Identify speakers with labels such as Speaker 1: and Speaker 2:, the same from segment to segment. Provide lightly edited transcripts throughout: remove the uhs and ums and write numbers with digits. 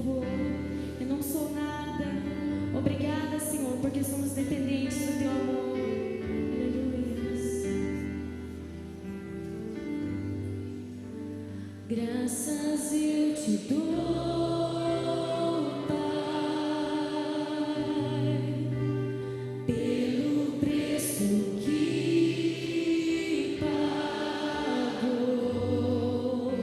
Speaker 1: louvor. Eu não sou nada. Obrigada, Senhor, porque somos dependentes do teu amor. Aleluia. Graças eu te dou, Pai, pelo preço que pagou,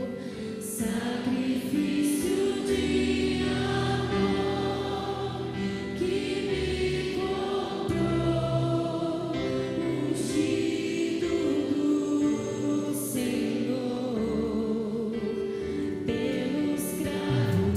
Speaker 1: sacrifício de amor que me comprou, ungido do Senhor, pelo escravo.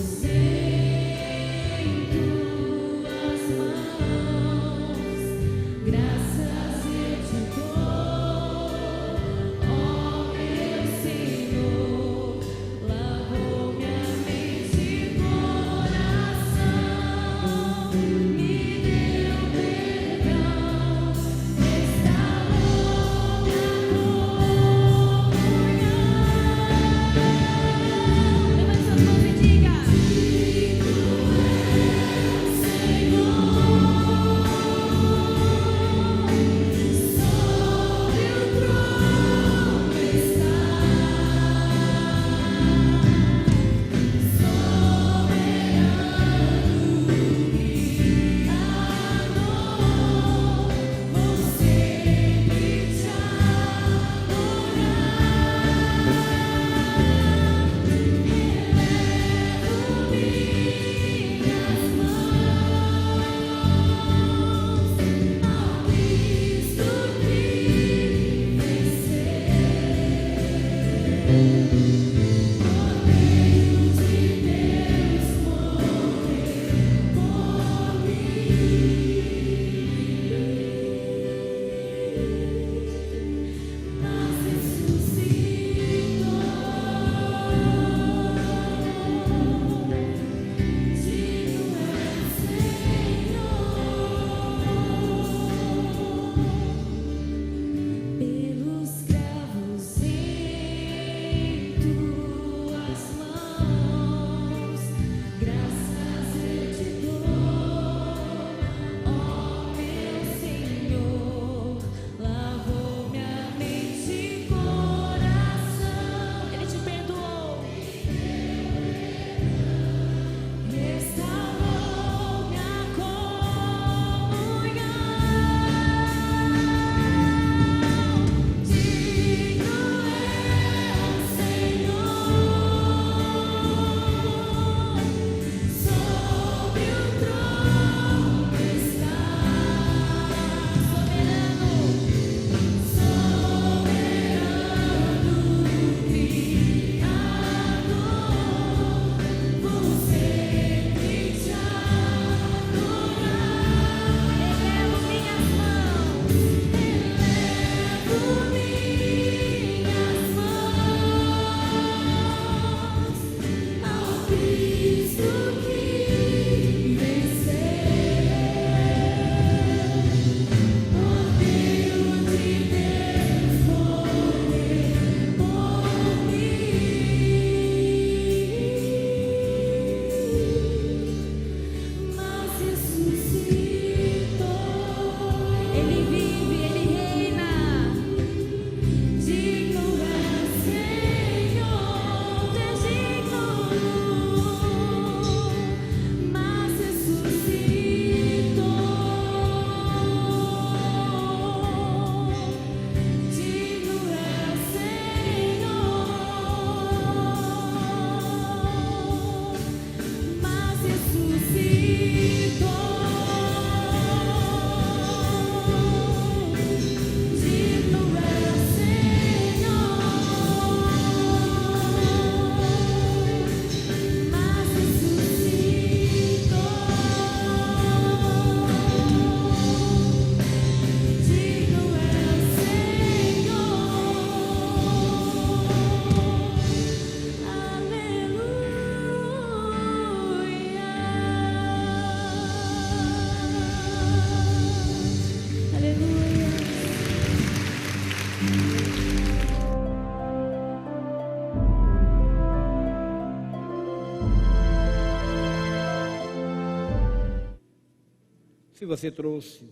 Speaker 2: Se você trouxe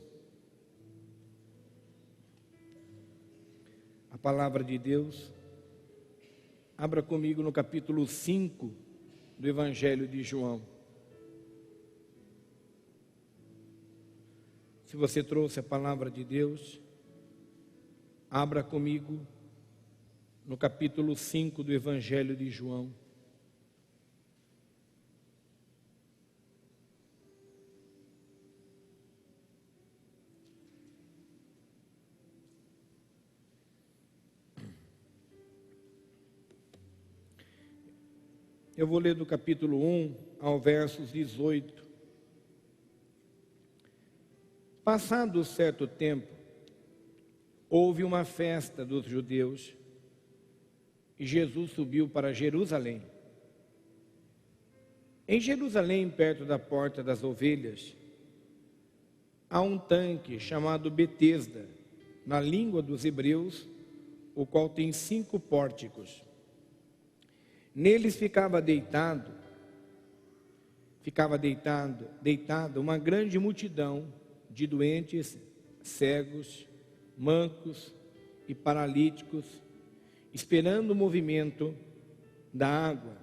Speaker 2: a palavra de Deus, abra comigo no capítulo 5 do Evangelho de João. Se você trouxe a palavra de Deus, abra comigo no capítulo 5 do Evangelho de João. Eu vou ler do capítulo 1 ao versos 18. Passado certo tempo, houve uma festa dos judeus e Jesus subiu para Jerusalém. Em Jerusalém, perto da porta das ovelhas, há um tanque chamado Betesda, na língua dos hebreus, o qual tem 5 pórticos. Neles ficava deitada uma grande multidão de doentes, cegos, mancos e paralíticos, esperando o movimento da água.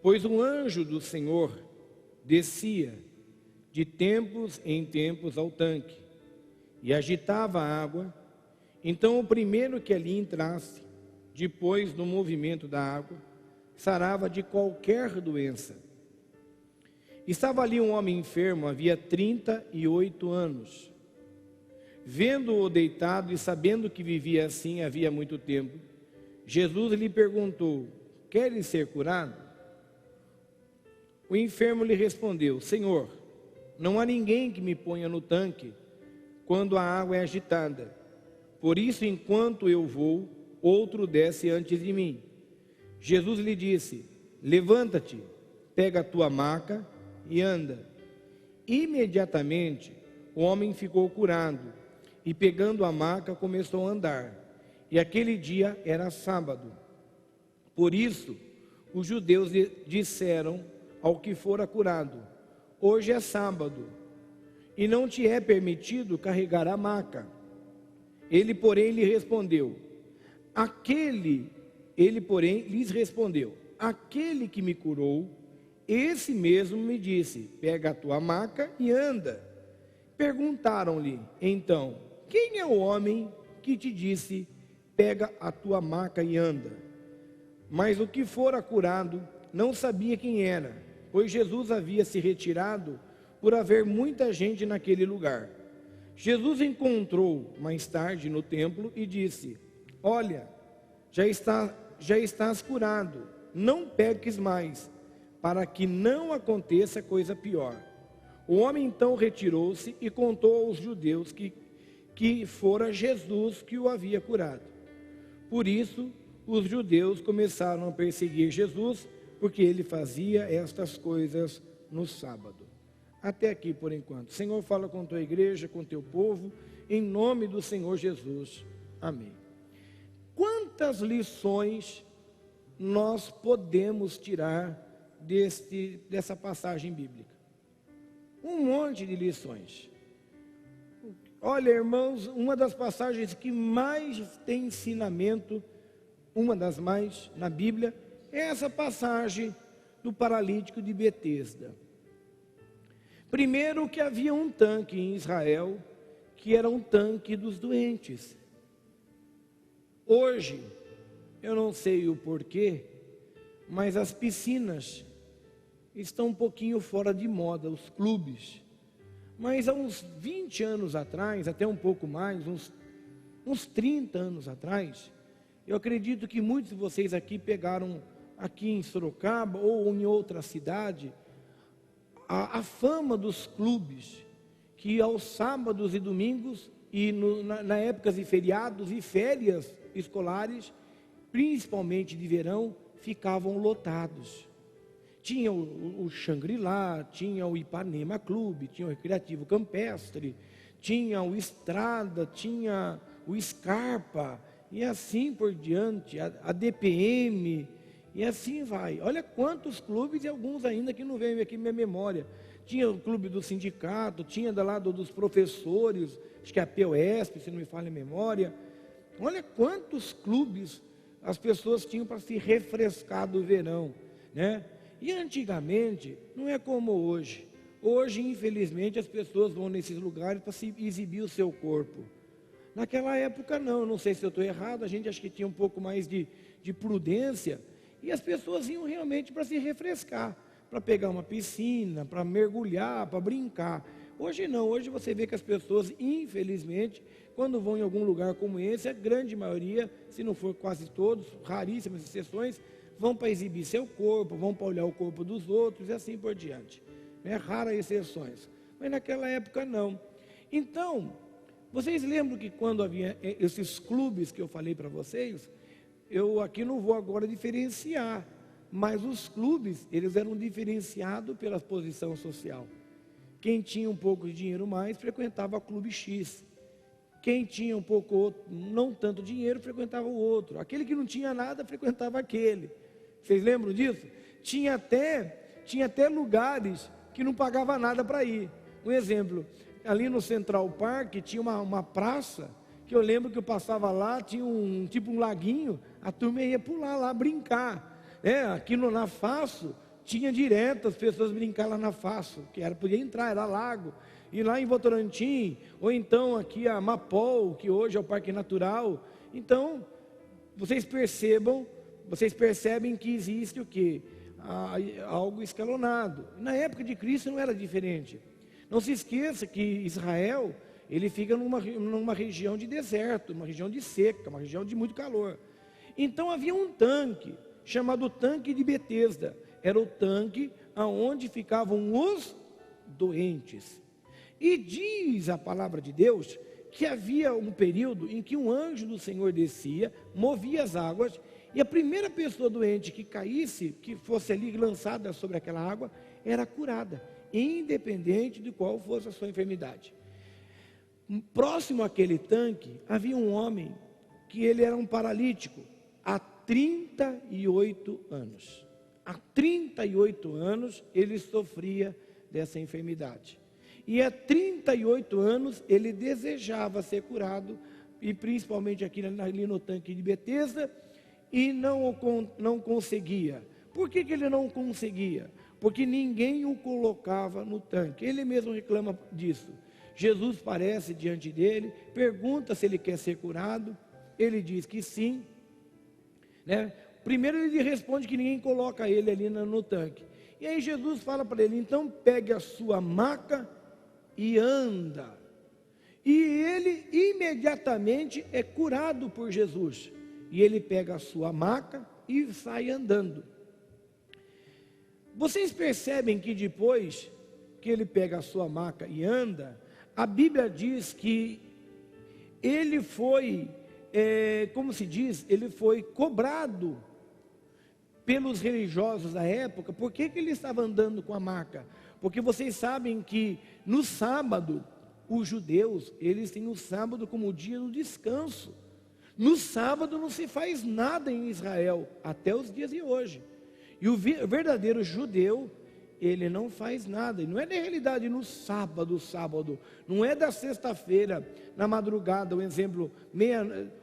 Speaker 2: Pois um anjo do Senhor descia de tempos em tempos ao tanque e agitava a água. Então o primeiro que ali entrasse, depois do movimento da água, sarava de qualquer doença. Estava ali um homem enfermo, havia 38 anos. Vendo-o deitado e sabendo que vivia assim havia muito tempo, Jesus lhe perguntou: queres ser curado? O enfermo lhe respondeu: Senhor, não há ninguém que me ponha no tanque quando a água é agitada. Por isso, enquanto eu vou, outro desce antes de mim. Jesus lhe disse: levanta-te, pega a tua maca e anda. Imediatamente o homem ficou curado e, pegando a maca, começou a andar. E aquele dia era sábado. Por isso os judeus disseram ao que fora curado: hoje é sábado e não te é permitido carregar a maca. Ele, porém, lhes respondeu: aquele que me curou, esse mesmo me disse: pega a tua maca e anda. Perguntaram-lhe então: quem é o homem que te disse: pega a tua maca e anda? Mas o que fora curado não sabia quem era, pois Jesus havia se retirado por haver muita gente naquele lugar. Jesus encontrou mais tarde no templo e disse: olha, já estás curado, não peques mais, para que não aconteça coisa pior. O homem então retirou-se e contou aos judeus que fora Jesus que o havia curado. Por isso, os judeus começaram a perseguir Jesus, porque ele fazia estas coisas no sábado. Até aqui por enquanto. Senhor, fala com tua igreja, com teu povo, em nome do Senhor Jesus. Amém. Quantas lições nós podemos tirar dessa passagem bíblica? Um monte de lições. Olha, irmãos, uma das passagens que mais tem ensinamento, uma das mais na Bíblia, é essa passagem do paralítico de Betesda. Primeiro, que havia um tanque em Israel, que era um tanque dos doentes. Hoje, eu não sei o porquê, mas as piscinas estão um pouquinho fora de moda, os clubes. Mas há uns 20 anos atrás, até um pouco mais, uns 30 anos atrás, eu acredito que muitos de vocês aqui pegaram, aqui em Sorocaba ou em outra cidade, a fama dos clubes, que aos sábados e domingos, e na épocas de feriados e férias escolares, principalmente de verão, ficavam lotados. Tinha o Shangri-La, tinha o Ipanema Clube, tinha o Recreativo Campestre, tinha o Estrada, tinha o Scarpa, e assim por diante, a DPM, E assim vai. Olha quantos clubes e alguns ainda que não vêm aqui na minha memória. Tinha o clube do sindicato, tinha do lado dos professores, acho que é a POSP, se não me falha a memória. Olha quantos clubes as pessoas tinham para se refrescar do verão, né? E antigamente, não é como hoje. Hoje, infelizmente, as pessoas vão nesses lugares para se exibir o seu corpo. Naquela época não sei se eu estou errado, a gente acha que tinha um pouco mais de prudência, e as pessoas iam realmente para se refrescar, para pegar uma piscina, para mergulhar, para brincar. Hoje não, hoje você vê que as pessoas, infelizmente, quando vão em algum lugar como esse, a grande maioria, se não for quase todos, raríssimas exceções, vão para exibir seu corpo, vão para olhar o corpo dos outros e assim por diante. É raras exceções, mas naquela época não. Então, vocês lembram que quando havia esses clubes que eu falei para vocês, eu aqui não vou agora diferenciar, mas os clubes, eles eram diferenciados pela posição social. Quem tinha um pouco de dinheiro mais, frequentava o clube X. Quem tinha um pouco, não tanto dinheiro, frequentava o outro. Aquele que não tinha nada, frequentava aquele. Vocês lembram disso? Tinha até lugares que não pagava nada para ir. Um exemplo, ali no Central Park tinha uma praça, que eu lembro que eu passava lá, tinha um laguinho, a turma ia pular lá, brincar. Aqui na Faço, tinha direto as pessoas brincar lá na Faço, podia entrar, era lago. E lá em Votorantim, ou então aqui a Mapol, que hoje é o Parque Natural. Então, vocês percebem que existe o quê? Algo escalonado. Na época de Cristo não era diferente. Não se esqueça que Israel, ele fica numa região de deserto, uma região de seca, uma região de muito calor. Então havia um tanque, chamado tanque de Betesda. Era o tanque aonde ficavam os doentes. E diz a palavra de Deus que havia um período em que um anjo do Senhor descia, movia as águas, e a primeira pessoa doente que caísse, que fosse ali lançada sobre aquela água, era curada, independente de qual fosse a sua enfermidade. Próximo àquele tanque, havia um homem que ele era um paralítico há 38 anos. Há 38 anos ele sofria dessa enfermidade. E há 38 anos ele desejava ser curado, e principalmente ali no tanque de Betesda, e não conseguia. Por que ele não conseguia? Porque ninguém o colocava no tanque. Ele mesmo reclama disso. Jesus aparece diante dele, pergunta se ele quer ser curado, ele diz que sim, né? Primeiro ele responde que ninguém coloca ele ali no tanque. E aí Jesus fala para ele, então pegue a sua maca e anda. E ele imediatamente é curado por Jesus. E ele pega a sua maca e sai andando. Vocês percebem que depois que ele pega a sua maca e anda, a Bíblia diz que ele foi, como se diz, ele foi cobrado pelos religiosos da época. Por que ele estava andando com a maca? Porque vocês sabem que no sábado, os judeus, eles têm o sábado como o dia do descanso. No sábado não se faz nada em Israel, até os dias de hoje. E o verdadeiro judeu, ele não faz nada. E não é na realidade no sábado, não é da sexta-feira, na madrugada, um exemplo,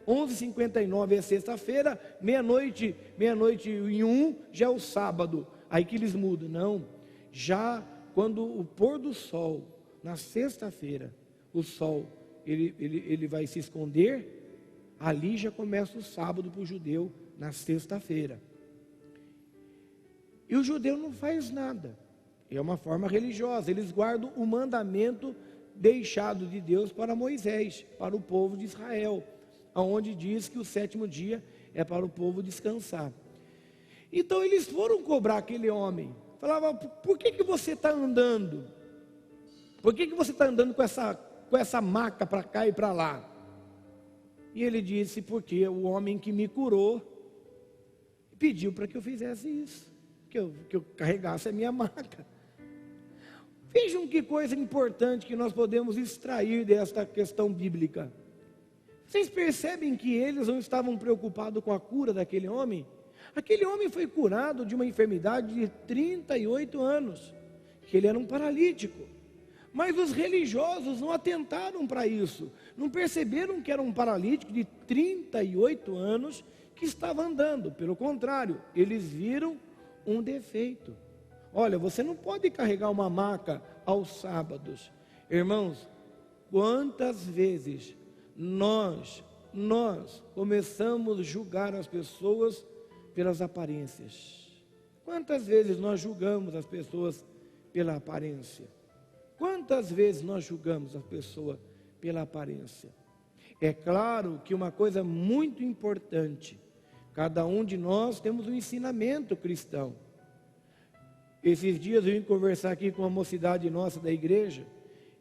Speaker 2: 11h59 é sexta-feira, meia-noite e 1 já é o sábado, aí que eles mudam. Não, já quando o pôr do sol, na sexta-feira, o sol, ele vai se esconder, ali já começa o sábado para o judeu, na sexta-feira. E o judeu não faz nada, é uma forma religiosa, eles guardam o mandamento deixado de Deus para Moisés, para o povo de Israel, aonde diz que o 7º dia é para o povo descansar. Então eles foram cobrar aquele homem, falavam, por que você está andando? Por que você está andando com essa maca para cá e para lá? E ele disse, porque o homem que me curou pediu para que eu fizesse isso, que eu carregasse a minha maca. Vejam que coisa importante que nós podemos extrair desta questão bíblica. Vocês percebem que eles não estavam preocupados com a cura daquele homem? Aquele homem foi curado de uma enfermidade de 38 anos, que ele era um paralítico. Mas os religiosos não atentaram para isso, não perceberam que era um paralítico de 38 anos que estava andando. Pelo contrário, eles viram um defeito. Olha, você não pode carregar uma maca aos sábados. Irmãos, quantas vezes nós começamos a julgar as pessoas pelas aparências? Quantas vezes nós julgamos as pessoas pela aparência? Quantas vezes nós julgamos a pessoa pela aparência? É claro que uma coisa muito importante, cada um de nós temos um ensinamento cristão. Esses dias eu vim conversar aqui com a mocidade nossa da igreja,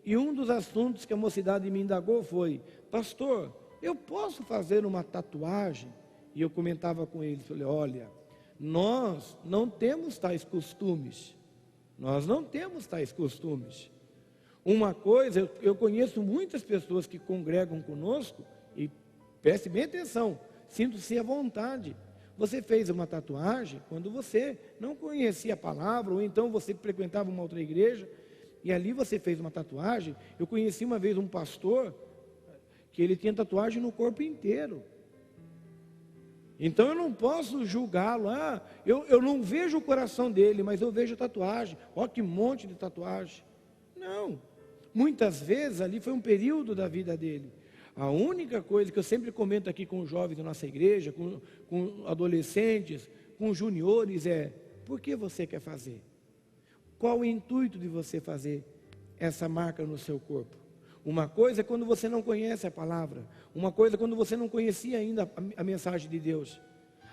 Speaker 2: e um dos assuntos que a mocidade me indagou foi: pastor, eu posso fazer uma tatuagem? E eu comentava com eles, falei: olha, nós não temos tais costumes. Nós não temos tais costumes. Uma coisa, eu conheço muitas pessoas que congregam conosco, e preste bem atenção, sinto-se à vontade. Você fez uma tatuagem quando você não conhecia a palavra, ou então você frequentava uma outra igreja, e ali você fez uma tatuagem. Eu conheci uma vez um pastor, que ele tinha tatuagem no corpo inteiro. Então eu não posso julgá-lo. Eu não vejo o coração dele, mas eu vejo a tatuagem. Olha que monte de tatuagem. Não, muitas vezes ali foi um período da vida dele. A única coisa que eu sempre comento aqui com os jovens da nossa igreja, com adolescentes, com juniores, é: por que você quer fazer? Qual o intuito de você fazer essa marca no seu corpo? Uma coisa é quando você não conhece a palavra, uma coisa é quando você não conhecia ainda a mensagem de Deus.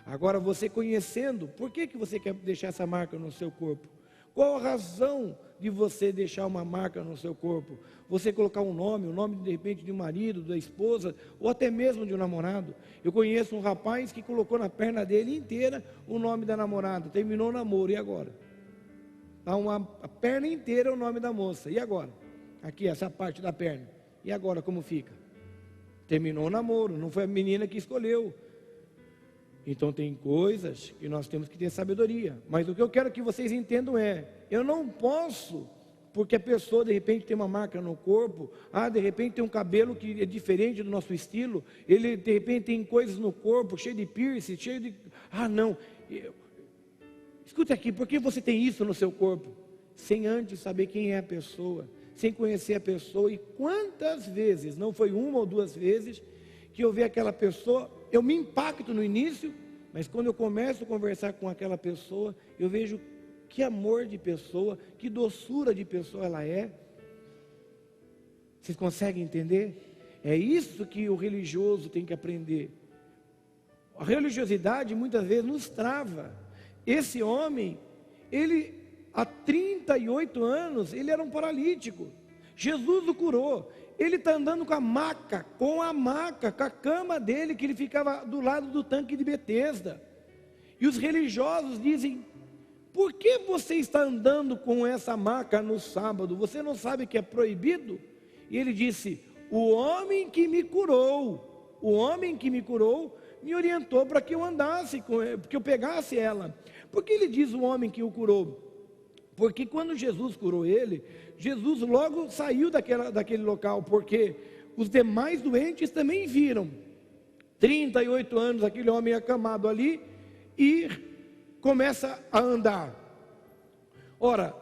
Speaker 2: Agora, você conhecendo, por que você quer deixar essa marca no seu corpo? Qual a razão de você deixar uma marca no seu corpo? Você colocar um nome, o nome de repente de um marido, da esposa, ou até mesmo de um namorado. Eu conheço um rapaz que colocou na perna dele inteira o nome da namorada, terminou o namoro, e agora? A perna inteira é o nome da moça, e agora? Aqui, essa parte da perna, e agora como fica? Terminou o namoro, não foi a menina que escolheu. Então tem coisas que nós temos que ter sabedoria. Mas o que eu quero que vocês entendam é: eu não posso, porque a pessoa de repente tem uma marca no corpo, de repente tem um cabelo que é diferente do nosso estilo, ele de repente tem coisas no corpo, cheio de piercing, cheio de... não, escute aqui, por que você tem isso no seu corpo? Sem antes saber quem é a pessoa, sem conhecer a pessoa. E quantas vezes, não foi uma ou duas vezes, que eu vi aquela pessoa, eu me impacto no início, mas quando eu começo a conversar com aquela pessoa, eu vejo que amor de pessoa, que doçura de pessoa ela é. Vocês conseguem entender? É isso que o religioso tem que aprender. A religiosidade muitas vezes nos trava. Esse homem, ele há 38 anos, ele era um paralítico. Jesus o curou. Ele está andando com a maca, com a cama dele, que ele ficava do lado do tanque de Betesda. E os religiosos dizem: por que você está andando com essa maca no sábado? Você não sabe que é proibido? E ele disse: o homem que me curou, me orientou para que eu andasse, que eu pegasse ela. Por que ele diz o homem que o curou? Porque quando Jesus curou ele, Jesus logo saiu daquele local, porque os demais doentes também viram. 38 anos, aquele homem acamado ali, e começa a andar. Ora,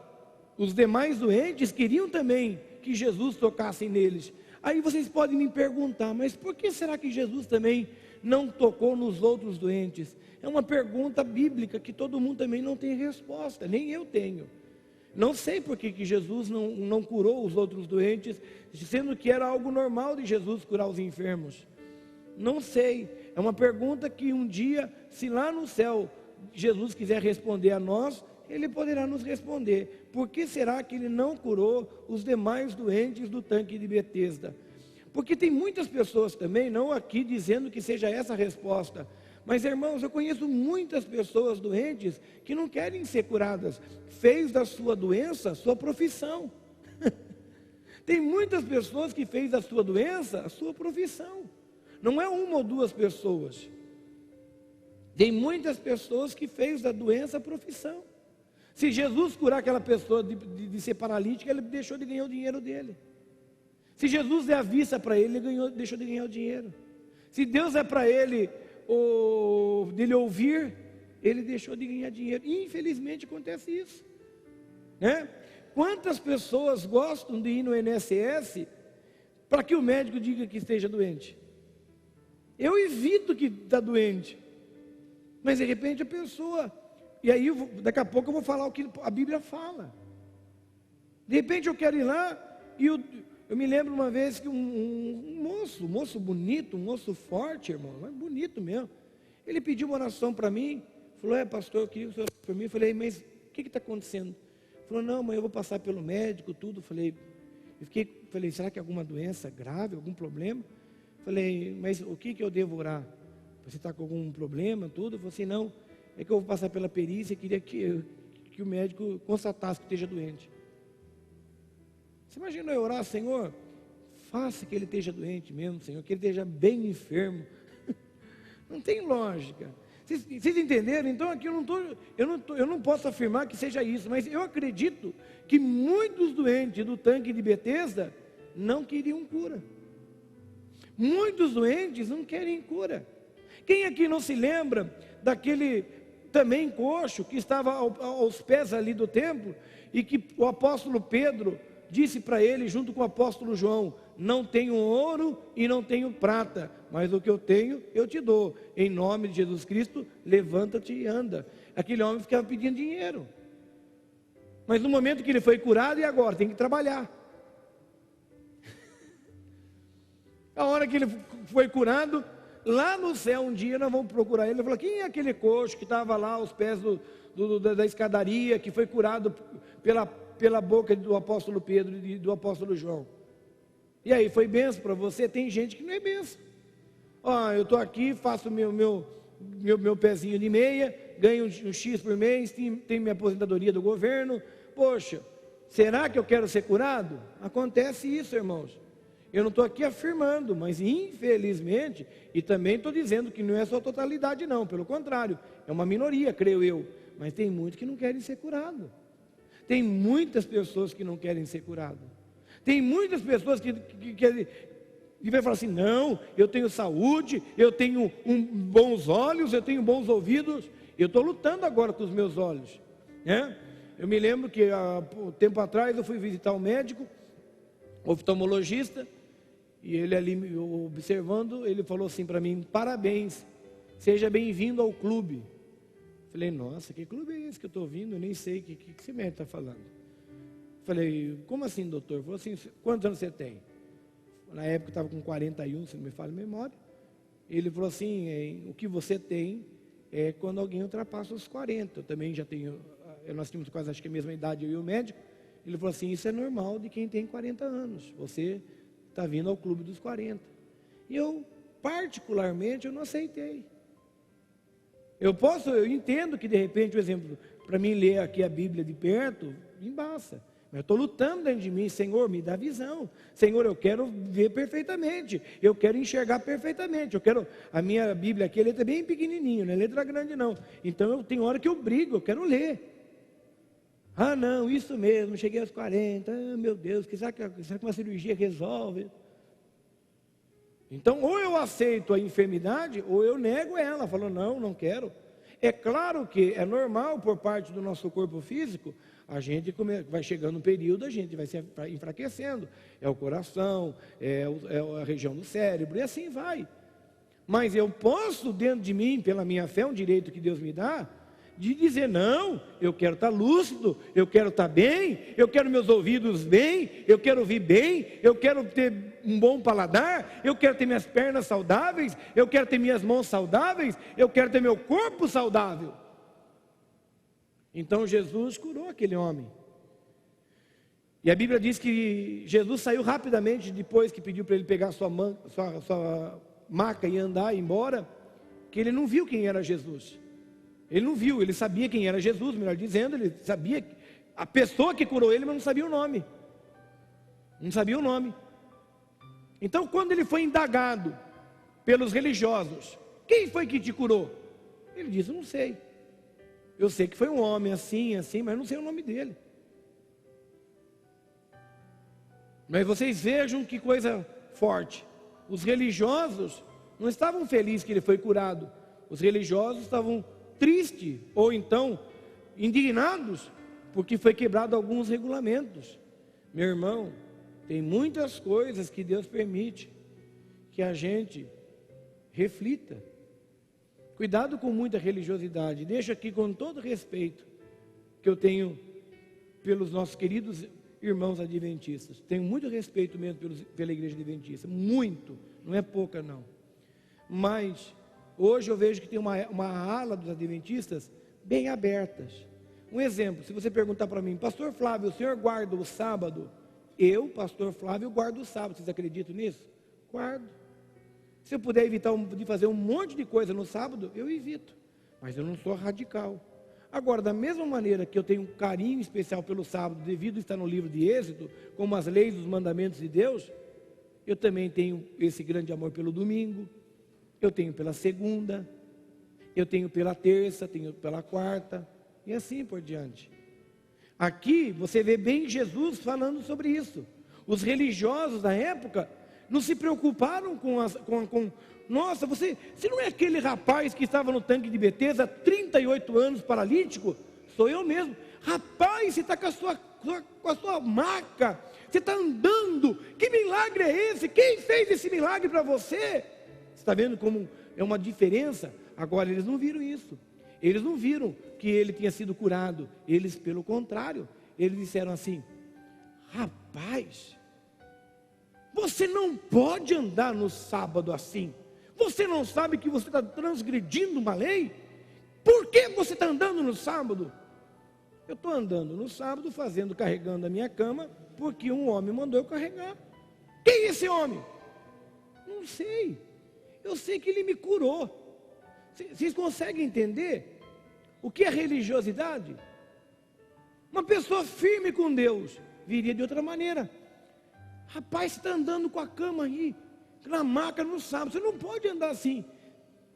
Speaker 2: os demais doentes queriam também que Jesus tocasse neles. Aí vocês podem me perguntar: mas por que será que Jesus também não tocou nos outros doentes? É uma pergunta bíblica que todo mundo também não tem resposta, nem eu tenho. Não sei por que Jesus não curou os outros doentes, sendo que era algo normal de Jesus curar os enfermos. Não sei, é uma pergunta que um dia, se lá no céu Jesus quiser responder a nós, Ele poderá nos responder. Por que será que Ele não curou os demais doentes do tanque de Betesda? Porque tem muitas pessoas também, não aqui dizendo que seja essa a resposta, mas irmãos, eu conheço muitas pessoas doentes que não querem ser curadas. Fez da sua doença sua profissão. Tem muitas pessoas que fez da sua doença a sua profissão. Não é uma ou duas pessoas. Tem muitas pessoas que fez da doença a profissão. Se Jesus curar aquela pessoa de ser paralítica, ele deixou de ganhar o dinheiro dele. Se Jesus der a vista para ele, deixou de ganhar o dinheiro. Se Deus é para ele, dele ouvir, ele deixou de ganhar dinheiro. Infelizmente acontece isso, né? Quantas pessoas gostam de ir no INSS para que o médico diga que esteja doente? Eu evito que está doente, mas de repente a pessoa, e aí daqui a pouco eu vou falar o que a Bíblia fala. De repente eu quero ir lá, e eu me lembro uma vez que um moço bonito, um moço forte, irmão, mas bonito mesmo, ele pediu uma oração para mim, falou: pastor, eu queria que o senhor orasse por mim. Eu falei: mas o que está acontecendo? Ele falou: não, mãe, eu vou passar pelo médico, tudo. Falei, será que é alguma doença grave, algum problema? Falei: mas o que eu devo orar? Você está com algum problema, tudo? Eu falei assim: não, é que eu vou passar pela perícia e queria que o médico constatasse que esteja doente. Você imagina eu orar: Senhor, faça que ele esteja doente mesmo, Senhor, que ele esteja bem enfermo. Não tem lógica. Vocês entenderam? Então aqui eu não posso afirmar que seja isso, mas eu acredito que muitos doentes do tanque de Betesda não queriam cura. Muitos doentes não querem cura. Quem aqui não se lembra daquele também coxo que estava aos pés ali do templo e que o apóstolo Pedro disse para ele, junto com o apóstolo João: não tenho ouro e não tenho prata, mas o que eu tenho eu te dou. Em nome de Jesus Cristo, levanta-te e anda. Aquele homem ficava pedindo dinheiro, mas no momento que ele foi curado, e agora? Tem que trabalhar. A hora que ele foi curado, lá no céu um dia nós vamos procurar ele. Ele falou: quem é aquele coxo que estava lá aos pés da escadaria, que foi curado pela boca do apóstolo Pedro e do apóstolo João? E aí, foi benção para você? Tem gente que não é benção. Eu estou aqui, faço meu pezinho de meia, ganho um X por mês, tenho minha aposentadoria do governo. Poxa, será que eu quero ser curado? Acontece isso, irmãos. Eu não estou aqui afirmando, mas infelizmente, e também estou dizendo que não é só totalidade não, pelo contrário, é uma minoria, creio eu, mas tem muitos que não querem ser curados. Tem muitas pessoas que não querem ser curadas. Tem muitas pessoas que vai falar assim: não, eu tenho saúde, eu tenho bons olhos, eu tenho bons ouvidos. Eu estou lutando agora com os meus olhos, né? Eu me lembro que há tempo atrás eu fui visitar um médico, oftalmologista, e ele ali me observando, ele falou assim para mim: parabéns, seja bem-vindo ao clube. Falei: nossa, que clube é esse que eu estou ouvindo? Eu nem sei o que esse médico está falando. Falei: como assim, doutor? Ele falou assim: quantos anos você tem? Na época eu estava com 41, se não me falha a memória. Ele falou assim: o que você tem é quando alguém ultrapassa os 40. Eu também já tenho, nós tínhamos quase, acho que a mesma idade, eu e o médico. Ele falou assim: isso é normal de quem tem 40 anos. Você está vindo ao clube dos 40. E eu, particularmente, eu não aceitei. Eu entendo que de repente, por exemplo, para mim ler aqui a Bíblia de perto, embaça. Mas eu estou lutando dentro de mim: Senhor, me dá visão. Senhor, eu quero ver perfeitamente. Eu quero enxergar perfeitamente. A minha Bíblia aqui, a letra é bem pequenininho, não é letra grande não. Então tem hora que eu brigo, eu quero ler. Não, isso mesmo, cheguei aos 40, meu Deus, será que uma cirurgia resolve? Então, ou eu aceito a enfermidade, ou eu nego ela, falo: não quero. É claro que é normal por parte do nosso corpo físico, a gente vai chegando um período, a gente vai se enfraquecendo. É o coração, é a região do cérebro, e assim vai. Mas eu posso, dentro de mim, pela minha fé, um direito que Deus me dá, de dizer: não, eu quero estar lúcido, eu quero estar bem, eu quero meus ouvidos bem, eu quero ouvir bem, eu quero ter um bom paladar, eu quero ter minhas pernas saudáveis, eu quero ter minhas mãos saudáveis, eu quero ter meu corpo saudável. Então Jesus curou aquele homem. E a Bíblia diz que Jesus saiu rapidamente, depois que pediu para ele pegar sua maca e andar embora, que ele não viu quem era Jesus. Ele não viu, ele sabia quem era Jesus, melhor dizendo, ele sabia a pessoa que curou ele, mas não sabia o nome. Não sabia o nome. Então, quando ele foi indagado pelos religiosos: quem foi que te curou? Ele disse, eu não sei. Eu sei que foi um homem assim, assim, mas eu não sei o nome dele. Mas vocês vejam que coisa forte. Os religiosos não estavam felizes que ele foi curado. Os religiosos estavam tristes, ou então indignados, porque foi quebrado alguns regulamentos. Meu irmão, tem muitas coisas que Deus permite que a gente reflita. Cuidado com muita religiosidade. Deixo aqui com todo respeito que eu tenho pelos nossos queridos irmãos adventistas. Tenho muito respeito mesmo pela igreja adventista. Muito, não é pouca não. Mas hoje eu vejo que tem uma ala dos adventistas bem abertas. Um exemplo, se você perguntar para mim, pastor Flávio, o senhor guarda o sábado? Eu, pastor Flávio, guardo o sábado. Vocês acreditam nisso? Guardo. Se eu puder evitar de fazer um monte de coisa no sábado, eu evito. Mas eu não sou radical. Agora, da mesma maneira que eu tenho um carinho especial pelo sábado, devido a estar no livro de Êxodo, como as leis dos mandamentos de Deus, eu também tenho esse grande amor pelo domingo, eu tenho pela segunda, eu tenho pela terça, tenho pela quarta, e assim por diante. Aqui você vê bem Jesus falando sobre isso. Os religiosos da época não se preocuparam nossa, você não é aquele rapaz que estava no tanque de Betesda há 38 anos paralítico? Sou eu mesmo. Rapaz, você está com a sua maca, você está andando, que milagre é esse? Quem fez esse milagre para você? Você está vendo como é uma diferença? Agora eles não viram isso, eles não viram que ele tinha sido curado, eles pelo contrário, eles disseram assim, rapaz, você não pode andar no sábado assim. Você não sabe que você está transgredindo uma lei? Por que você está andando no sábado? Eu estou andando no sábado, carregando a minha cama, porque um homem mandou eu carregar. Quem é esse homem? Não sei. Eu sei que ele me curou. Vocês conseguem entender o que é religiosidade? Uma pessoa firme com Deus viria de outra maneira. Rapaz, você está andando com a cama aí, na maca no sábado, você não pode andar assim.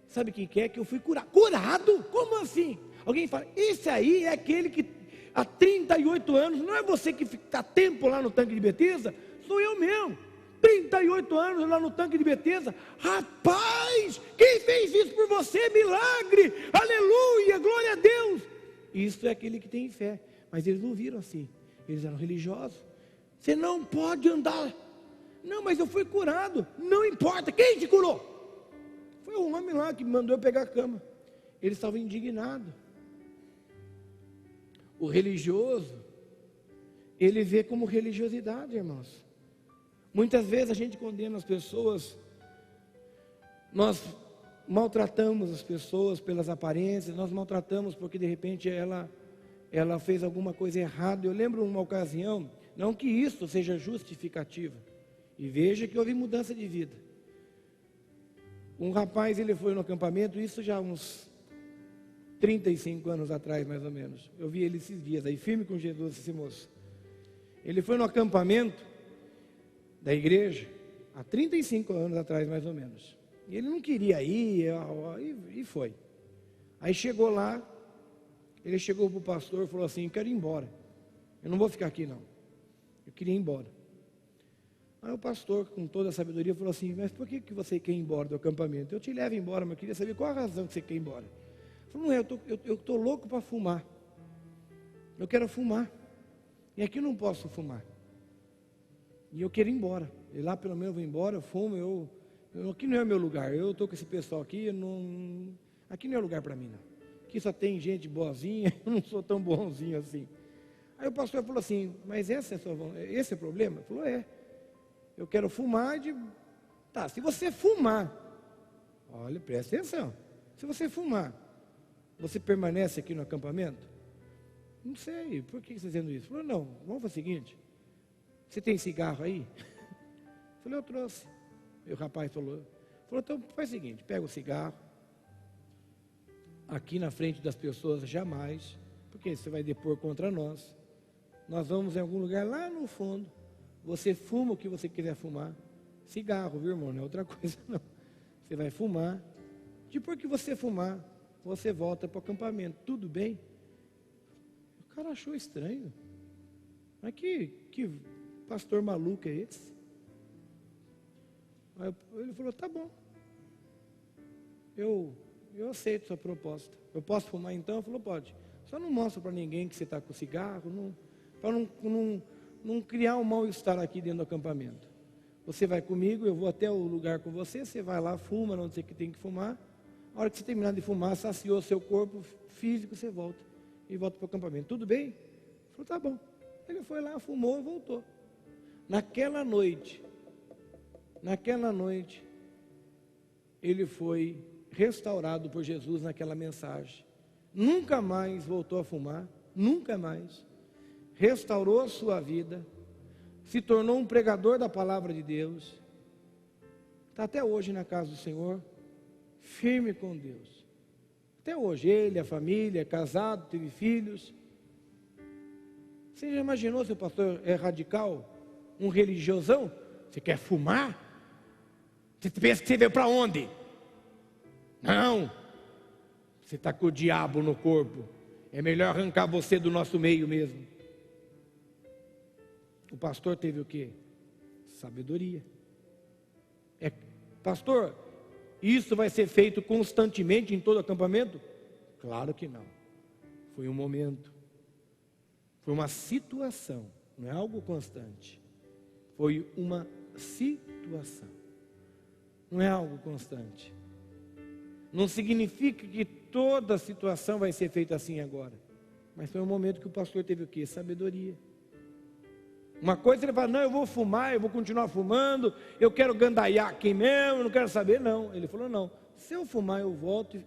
Speaker 2: Sabe quem que é? Que eu fui curado. Curado? Como assim? Alguém fala, esse aí é aquele que há 38 anos, não é você que fica tempo lá no tanque de Betesda? Sou eu mesmo, 38 anos lá no tanque de Betesda. Rapaz, quem fez isso por você? Milagre, aleluia, glória a Deus. Isso é aquele que tem fé. Mas eles não viram assim, eles eram religiosos. Você não pode andar. Não, mas eu fui curado. Não importa, quem te curou? Foi um homem lá que mandou eu pegar a cama. Ele estava indignado. O religioso, ele vê como religiosidade, irmãos. Muitas vezes a gente condena as pessoas, nós maltratamos as pessoas pelas aparências, nós maltratamos porque de repente ela fez alguma coisa errada. Eu lembro uma ocasião, não que isso seja justificativa, e veja que houve mudança de vida. Um rapaz, ele foi no acampamento, isso já uns 35 anos atrás mais ou menos, eu vi ele esses dias aí, firme com Jesus, esse moço. Ele foi no acampamento da igreja, há 35 anos atrás mais ou menos, e ele não queria ir, e foi. Aí chegou lá, ele chegou para o pastor e falou assim, quero ir embora, eu não vou ficar aqui não. Eu queria ir embora. Aí o pastor, com toda a sabedoria, falou assim, mas por que você quer ir embora do acampamento? Eu te levo embora, mas eu queria saber qual a razão que você quer ir embora. Ele falou, não é, eu estou louco para fumar. Eu quero fumar. E aqui eu não posso fumar. E eu quero ir embora. E lá pelo menos eu vou embora, eu fumo, aqui não é o meu lugar. Eu estou com esse pessoal aqui, aqui não é lugar para mim não. Aqui só tem gente boazinha, eu não sou tão bonzinho assim. Aí o pastor falou assim, mas esse é o problema? Ele falou, é. Eu quero fumar Tá, se você fumar, olha, presta atenção. Se você fumar, você permanece aqui no acampamento? Não sei, por que você está dizendo isso? Ele falou, não, vamos fazer o seguinte, você tem cigarro aí? Eu falei, eu trouxe. E o rapaz falou, então faz o seguinte, pega o cigarro, aqui na frente das pessoas jamais, porque você vai depor contra nós. Nós vamos em algum lugar lá no fundo, você fuma o que você quiser fumar, cigarro, viu irmão, não é outra coisa não, você vai fumar, depois que você fumar, você volta para o acampamento. Tudo bem? O cara achou estranho. Mas que pastor maluco é esse? Aí ele falou, tá bom. Eu aceito sua proposta. Eu posso fumar então? Ele falou, pode. Só não mostra para ninguém que você está com cigarro, para não criar um mal-estar aqui dentro do acampamento. Você vai comigo, eu vou até o lugar com você, você vai lá, fuma, não sei o que tem que fumar. A hora que você terminar de fumar, saciou seu corpo físico, você volta. E volta para o acampamento. Tudo bem? Ele falou, tá bom. Ele foi lá, fumou e voltou. Naquela noite, ele foi restaurado por Jesus naquela mensagem. Nunca mais voltou a fumar, nunca mais. Restaurou a sua vida, se tornou um pregador da palavra de Deus. Está até hoje na casa do Senhor, firme com Deus. Até hoje, ele, a família, casado, teve filhos. Você já imaginou se o pastor é radical? Um religiosão? Você quer fumar? Você pensa que você veio para onde? Não. Você está com o diabo no corpo. É melhor arrancar você do nosso meio mesmo. O pastor teve o quê? Sabedoria. Pastor, isso vai ser feito constantemente em todo acampamento? Claro que não. Foi um momento. Foi uma situação. Não é algo constante. Foi uma situação. Não é algo constante. Não significa que toda situação vai ser feita assim agora. Mas foi um momento que o pastor teve o quê? Sabedoria. Uma coisa ele fala, não, eu vou fumar, eu vou continuar fumando, eu quero gandaiar aqui mesmo, eu não quero saber, não. Ele falou, não, se eu fumar eu volto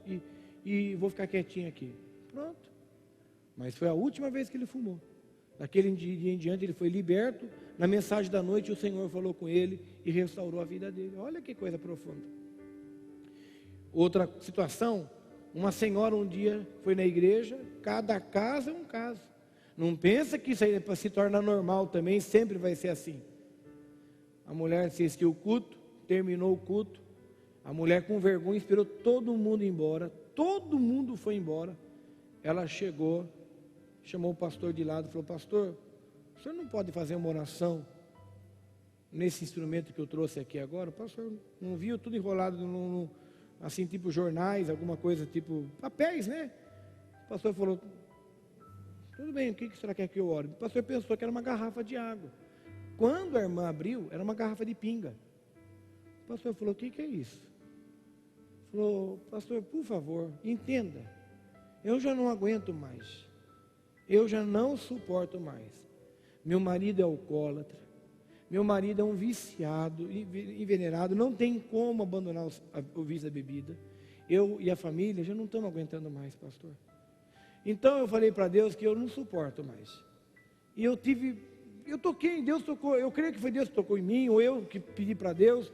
Speaker 2: e vou ficar quietinho aqui. Pronto. Mas foi a última vez que ele fumou. Daquele dia em diante ele foi liberto, na mensagem da noite o Senhor falou com ele e restaurou a vida dele. Olha que coisa profunda. Outra situação, uma senhora um dia foi na igreja, cada caso é um caso. Não pensa que isso aí se torna normal também, sempre vai ser assim. A mulher assistiu o culto, terminou o culto, a mulher com vergonha esperou todo mundo embora, todo mundo foi embora. Ela chegou, chamou o pastor de lado e falou, pastor, o senhor não pode fazer uma oração nesse instrumento que eu trouxe aqui agora? O pastor não viu, tudo enrolado assim, tipo jornais, alguma coisa, tipo papéis, né? O pastor falou, tudo bem, o que a senhora quer que eu ore? O pastor pensou que era uma garrafa de água. Quando a irmã abriu, era uma garrafa de pinga. O pastor falou, o que é isso? Falou, pastor, por favor, entenda, eu já não aguento mais. Eu já não suporto mais. Meu marido é alcoólatra. Meu marido é um viciado, envenenado. Não tem como abandonar o vício da bebida. Eu e a família já não estamos aguentando mais, pastor. Então eu falei para Deus que eu não suporto mais. E eu toquei, Deus tocou. Eu creio que foi Deus que tocou em mim, ou eu que pedi para Deus.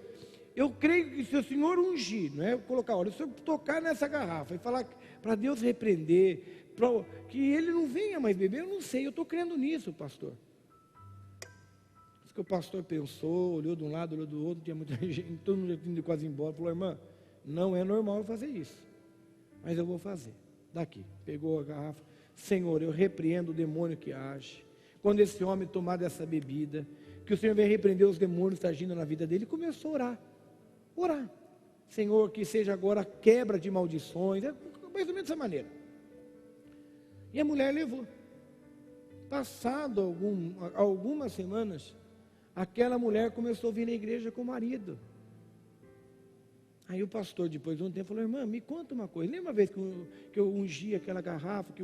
Speaker 2: Eu creio que se o Senhor ungir, não é colocar, olha, se eu tocar nessa garrafa e falar para Deus repreender, que ele não venha mais beber, eu não sei, eu estou crendo nisso, pastor. Isso que o pastor pensou, olhou de um lado, olhou do outro, tinha muita gente, todo mundo já tinha ido quase embora, falou, irmã, não é normal eu fazer isso, mas eu vou fazer. Daqui, pegou a garrafa, Senhor, eu repreendo o demônio que age. Quando esse homem tomar dessa bebida, que o Senhor venha repreender os demônios que estão agindo na vida dele, e começou a orar. Orar. Senhor, que seja agora a quebra de maldições, mais ou menos dessa maneira. E a mulher levou. Passado algumas semanas, aquela mulher começou a vir na igreja com o marido. Aí o pastor, depois de um tempo, falou, irmã, me conta uma coisa. Lembra uma vez que eu ungi aquela garrafa, que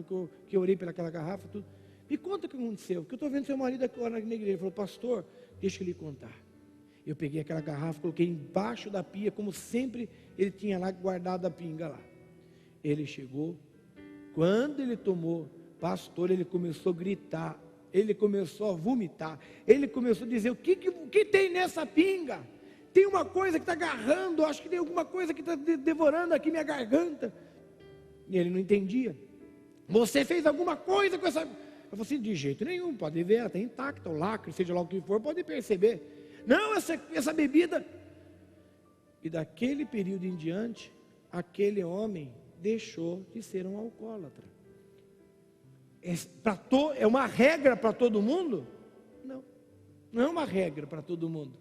Speaker 2: eu orei pelaquela garrafa, tudo? Me conta o que aconteceu, porque eu estou vendo seu marido agora na igreja. Ele falou, pastor, deixa eu lhe contar. Eu peguei aquela garrafa, coloquei embaixo da pia, como sempre ele tinha lá guardado a pinga lá. Ele chegou, quando ele tomou, pastor, ele começou a gritar, ele começou a vomitar, ele começou a dizer, o que tem nessa pinga? Tem uma coisa que está agarrando, acho que tem alguma coisa que está devorando aqui minha garganta. E ele não entendia. Você fez alguma coisa com essa... Eu falei assim, de jeito nenhum, pode ver, ela está intacta, o lacre, seja lá o que for, pode perceber. Não, essa bebida. E daquele período em diante, aquele homem deixou de ser um alcoólatra. É uma regra para todo mundo? Não, não é uma regra para todo mundo,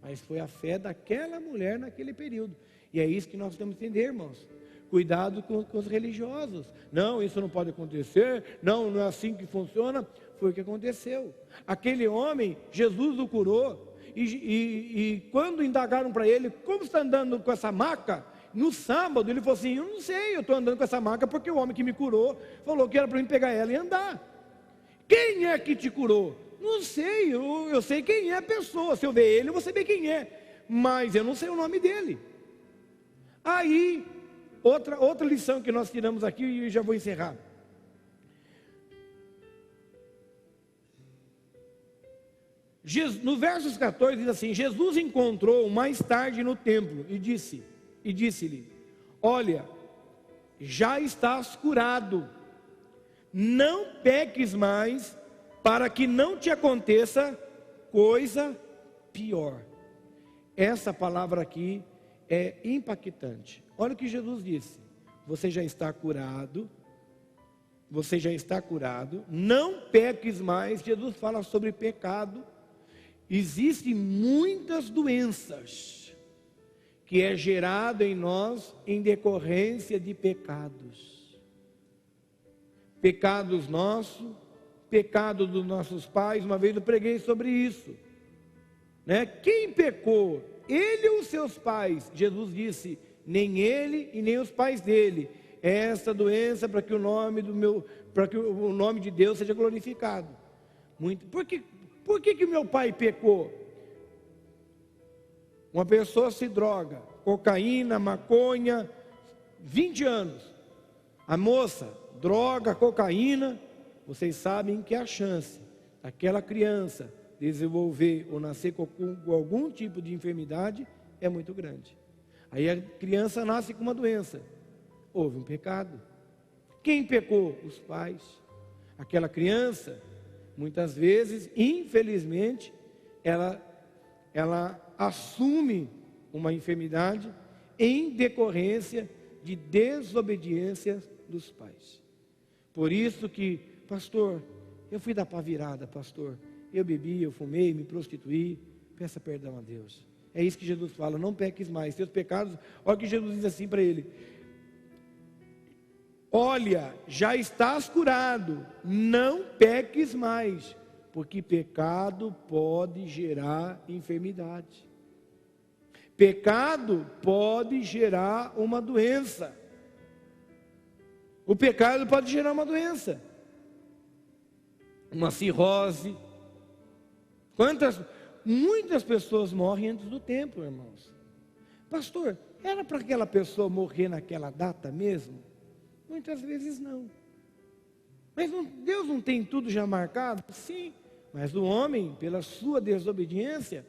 Speaker 2: mas foi a fé daquela mulher naquele período. E é isso que nós temos que entender, irmãos. Cuidado com os religiosos. Não, isso não pode acontecer. Não é assim que funciona. Foi o que aconteceu. Aquele homem, Jesus o curou. E quando indagaram para ele, como você está andando com essa maca? No sábado, ele falou assim, eu não sei, eu estou andando com essa maca porque o homem que me curou falou que era para mim pegar ela e andar. Quem é que te curou? Não sei, eu sei quem é a pessoa. Se eu ver ele, eu vou saber quem é. Mas eu não sei o nome dele. Aí, outra lição que nós tiramos aqui, e já vou encerrar. No versos 14 diz assim, Jesus encontrou mais tarde no templo e disse-lhe, olha, já estás curado, não peques mais, para que não te aconteça coisa pior. Essa palavra aqui é impactante. Olha o que Jesus disse, você já está curado, não peques mais. Jesus fala sobre pecado. Existem muitas doenças que é gerado em nós em decorrência de pecados. Pecados nossos, pecado dos nossos pais. Uma vez eu preguei sobre isso, né? Quem pecou? Ele ou seus pais? Jesus disse, nem ele e nem os pais dele. Essa doença para que o nome de Deus seja glorificado. Por que meu pai pecou? Uma pessoa se droga, cocaína, maconha, 20 anos. A moça, droga, cocaína, vocês sabem que a chance daquela criança desenvolver ou nascer com algum tipo de enfermidade é muito grande. Aí a criança nasce com uma doença. Houve um pecado. Quem pecou? Os pais. Aquela criança, muitas vezes, infelizmente, ela assume uma enfermidade em decorrência de desobediência dos pais. Por isso que, pastor, eu fui dar pá virada, pastor. Eu bebi, eu fumei, me prostituí. Peça perdão a Deus. É isso que Jesus fala, não peques mais. Seus pecados, olha o que Jesus diz assim para ele. Olha, já estás curado, não peques mais, porque pecado pode gerar enfermidade. Pecado pode gerar uma doença. O pecado pode gerar uma doença. Uma cirrose. Muitas pessoas morrem antes do tempo, irmãos. Pastor, era para aquela pessoa morrer naquela data mesmo? Muitas vezes não. Mas Deus não tem tudo já marcado? Sim, mas o homem, pela sua desobediência,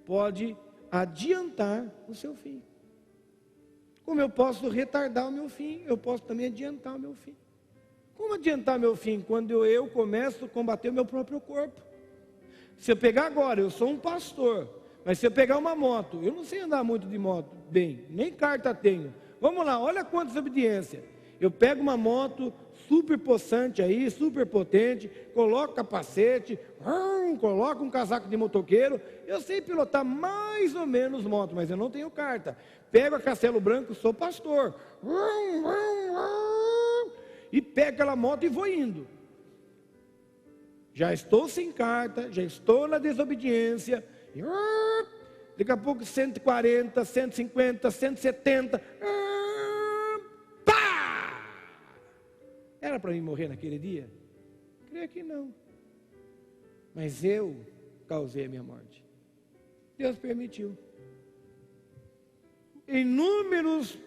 Speaker 2: pode adiantar o seu fim. Como eu posso retardar o meu fim, eu posso também adiantar o meu fim. Como adiantar meu fim? Quando eu começo a combater o meu próprio corpo. Se eu pegar agora, eu sou um pastor, mas se eu pegar uma moto, eu não sei andar muito de moto bem, nem carta tenho. Vamos lá, olha quanta desobediência. Eu pego uma moto super possante aí, super potente, coloco capacete, coloco um casaco de motoqueiro, eu sei pilotar mais ou menos moto, mas eu não tenho carta. Pego a Castelo Branco, sou pastor, e pego aquela moto e vou indo. Já estou sem carta, já estou na desobediência, daqui a pouco 140, 150, 170, pá! Era para mim morrer naquele dia? Creio que não. Mas eu causei a minha morte. Deus permitiu. Inúmeros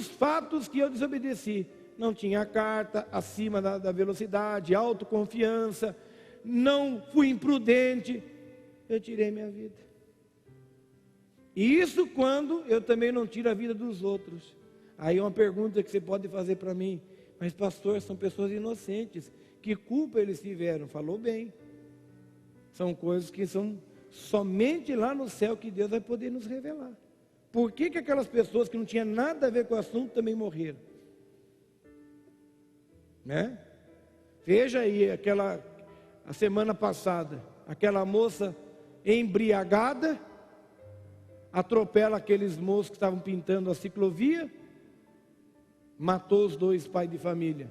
Speaker 2: fatos que eu desobedeci. Não tinha carta, acima da velocidade, autoconfiança, não fui imprudente, eu tirei minha vida. E isso quando eu também não tiro a vida dos outros. Aí uma pergunta que você pode fazer para mim, mas pastor, são pessoas inocentes, que culpa eles tiveram? Falou bem. São coisas que são somente lá no céu que Deus vai poder nos revelar. Por que aquelas pessoas que não tinham nada a ver com o assunto também morreram? Né? Veja aí, a semana passada, aquela moça embriagada, atropela aqueles moços que estavam pintando a ciclovia, matou os 2 pais de família.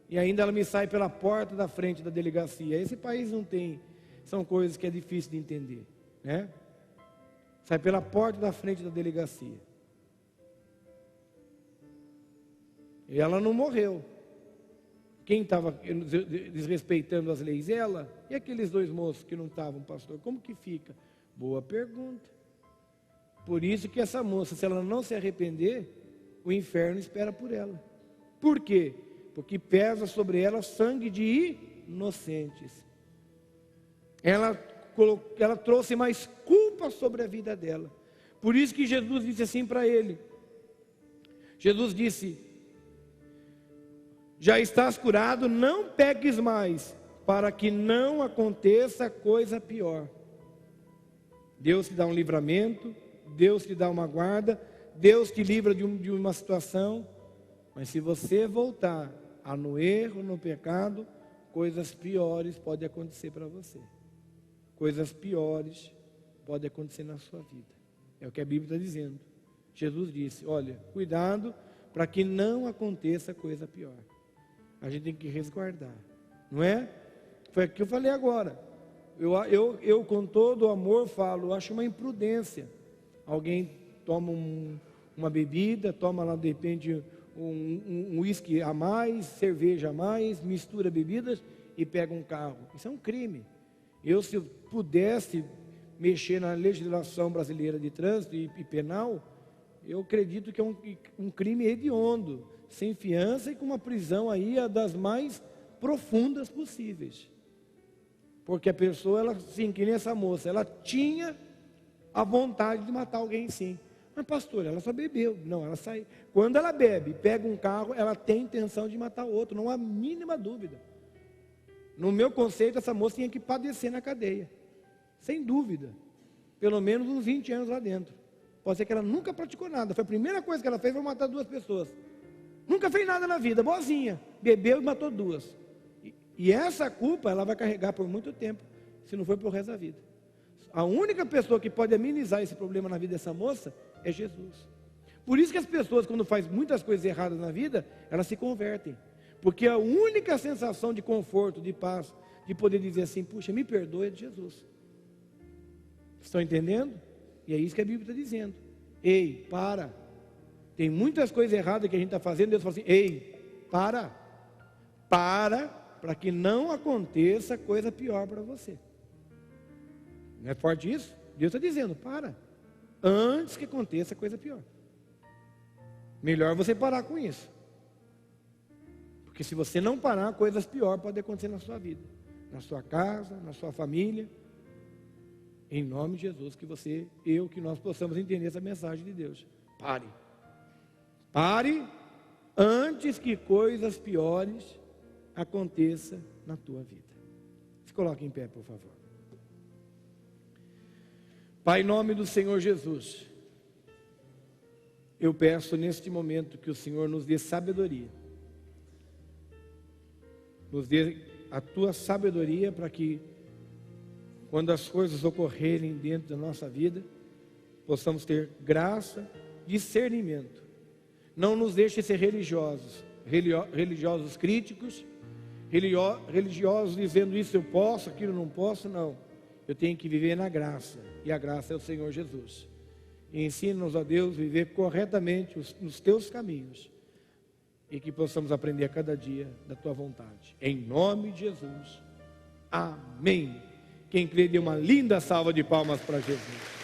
Speaker 2: E ainda ela me sai pela porta da frente da delegacia. Esse país não tem, são coisas que é difícil de entender, né? Sai pela porta da frente da delegacia. E ela não morreu. Quem estava desrespeitando as leis? Ela. E aqueles 2 moços que não estavam, pastor? Como que fica? Boa pergunta. Por isso que essa moça, se ela não se arrepender, o inferno espera por ela. Por quê? Porque pesa sobre ela sangue de inocentes. Ela trouxe mais culpa sobre a vida dela. Por isso que Jesus disse assim para ele. Jesus disse: já estás curado, não peques mais, para que não aconteça coisa pior. Deus te dá um livramento, Deus te dá uma guarda, Deus te livra de uma situação, mas se você voltar no erro, no pecado, coisas piores podem acontecer para você. Coisas piores podem acontecer na sua vida. É o que a Bíblia está dizendo. Jesus disse: olha, cuidado para que não aconteça coisa pior. A gente tem que resguardar, não é? Foi o que eu falei agora. Eu com todo o amor falo, eu acho uma imprudência. Alguém toma uma bebida, toma lá de repente um uísque a mais, cerveja a mais, mistura bebidas e pega um carro. Isso é um crime. Se eu pudesse mexer na legislação brasileira de trânsito e penal, eu acredito que é um crime hediondo, sem fiança e com uma prisão aí das mais profundas possíveis. Porque a pessoa, ela, sim, que nem essa moça, ela tinha a vontade de matar alguém, sim. Mas pastor, ela só bebeu. Não, ela sai. Quando ela bebe, pega um carro, ela tem intenção de matar o outro, não há mínima dúvida. No meu conceito, essa moça tinha que padecer na cadeia, sem dúvida, pelo menos uns 20 anos lá dentro. Pode ser que ela nunca praticou nada, foi a primeira coisa que ela fez, foi matar 2 pessoas. Nunca fez nada na vida, boazinha, bebeu e matou 2. E essa culpa ela vai carregar por muito tempo, se não for pro resto da vida. A única pessoa que pode amenizar esse problema na vida dessa moça é Jesus. Por isso que as pessoas, quando fazem muitas coisas erradas na vida, elas se convertem. Porque a única sensação de conforto, de paz, de poder dizer assim: puxa, me perdoe, é de Jesus. Estão entendendo? E é isso que a Bíblia está dizendo. Ei, para. Tem muitas coisas erradas que a gente está fazendo. Deus fala assim: ei, para que não aconteça coisa pior para você. Não é forte isso? Deus está dizendo: para, antes que aconteça coisa pior. Melhor você parar com isso. Porque se você não parar, coisas piores podem acontecer na sua vida, na sua casa, na sua família. Em nome de Jesus, que nós possamos entender essa mensagem de Deus. Pare antes que coisas piores aconteçam na tua vida. Se coloque em pé, por favor. Pai, em nome do Senhor Jesus, eu peço neste momento que o Senhor nos dê sabedoria. Nos dê a tua sabedoria para que, quando as coisas ocorrerem dentro da nossa vida, possamos ter graça, discernimento. Não nos deixe ser religiosos críticos, religiosos dizendo isso eu posso, aquilo não posso, não. Eu tenho que viver na graça, e a graça é o Senhor Jesus. E ensina-nos, ó Deus, viver corretamente nos teus caminhos, e que possamos aprender a cada dia da tua vontade. Em nome de Jesus. Amém. Quem crê, dê uma linda salva de palmas para Jesus.